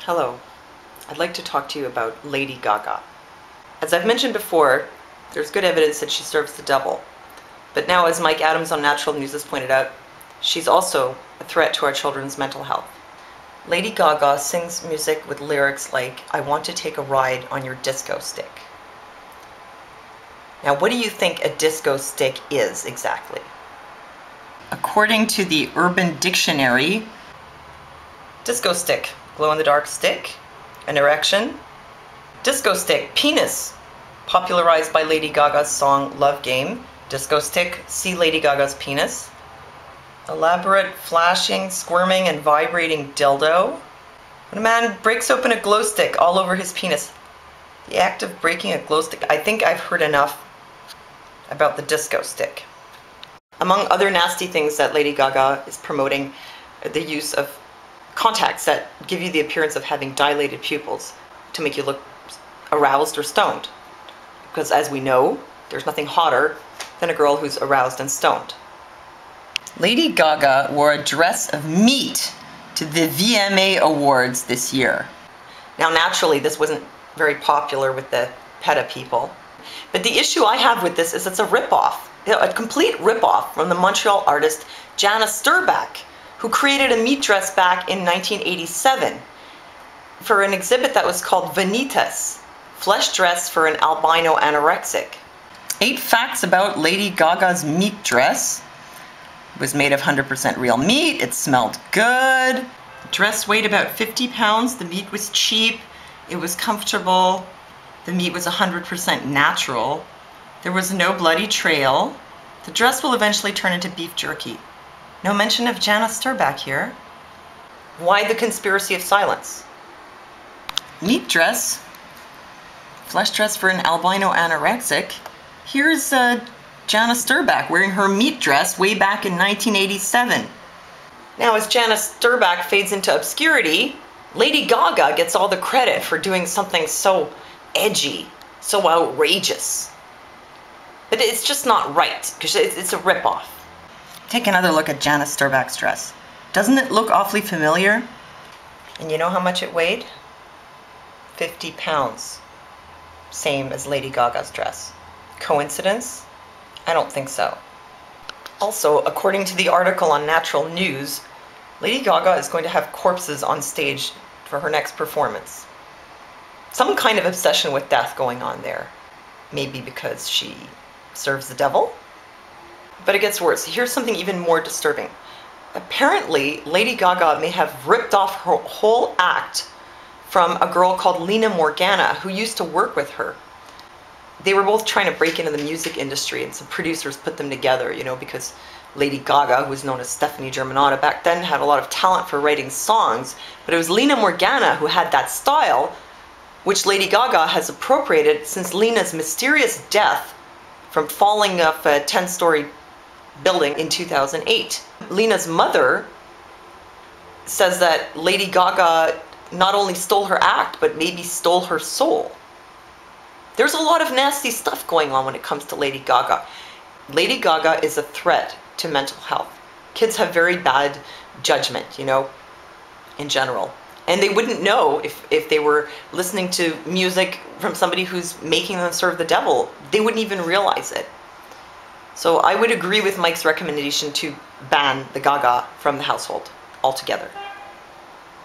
Hello, I'd like to talk to you about Lady Gaga. As I've mentioned before, there's good evidence that she serves the devil. But now, as Mike Adams on Natural News has pointed out, she's also a threat to our children's mental health. Lady Gaga sings music with lyrics like, "I want to take a ride on your disco stick." Now, what do you think a disco stick is exactly? According to the Urban Dictionary, disco stick, glow-in-the-dark stick, an erection. Disco stick, penis, popularized by Lady Gaga's song Love Game. Disco stick, see Lady Gaga's penis. Elaborate, flashing, squirming, and vibrating dildo. When a man breaks open a glow stick all over his penis. The act of breaking a glow stick. I think I've heard enough about the disco stick. Among other nasty things that Lady Gaga is promoting, the use of contacts that give you the appearance of having dilated pupils to make you look aroused or stoned. Because as we know, there's nothing hotter than a girl who's aroused and stoned. Lady Gaga wore a dress of meat to the VMA Awards this year. Now naturally, this wasn't very popular with the PETA people. But the issue I have with this is it's a ripoff, a complete ripoff from the Montreal artist Jana Sterbak, who created a meat dress back in 1987 for an exhibit that was called Vanitas, flesh dress for an albino anorexic. 8 facts about Lady Gaga's meat dress. It was made of 100% real meat, it smelled good. The dress weighed about 50 pounds, the meat was cheap, it was comfortable, the meat was 100% natural, there was no bloody trail. The dress will eventually turn into beef jerky. No mention of Jana Sterbak here. Why the conspiracy of silence? Meat dress, flesh dress for an albino anorexic. Here's Jana Sterbak wearing her meat dress way back in 1987. Now, as Jana Sterbak fades into obscurity, Lady Gaga gets all the credit for doing something so edgy, so outrageous. But it's just not right, because it's a ripoff. Take another look at Jana Sterbak's dress. Doesn't it look awfully familiar? And you know how much it weighed? 50 pounds. Same as Lady Gaga's dress. Coincidence? I don't think so. Also, according to the article on Natural News, Lady Gaga is going to have corpses on stage for her next performance. Some kind of obsession with death going on there. Maybe because she serves the devil? But it gets worse. Here's something even more disturbing. Apparently, Lady Gaga may have ripped off her whole act from a girl called Lina Morgana, who used to work with her. They were both trying to break into the music industry, and some producers put them together, you know, because Lady Gaga, who was known as Stephanie Germanotta back then, had a lot of talent for writing songs, but it was Lina Morgana who had that style, which Lady Gaga has appropriated since Lina's mysterious death from falling off a 10-story building in 2008. Lina's mother says that Lady Gaga not only stole her act, but maybe stole her soul. There's a lot of nasty stuff going on when it comes to Lady Gaga. Lady Gaga is a threat to mental health. Kids have very bad judgment, you know, in general. And they wouldn't know if they were listening to music from somebody who's making them serve the devil. They wouldn't even realize it. So I would agree with Mike's recommendation to ban the Gaga from the household altogether.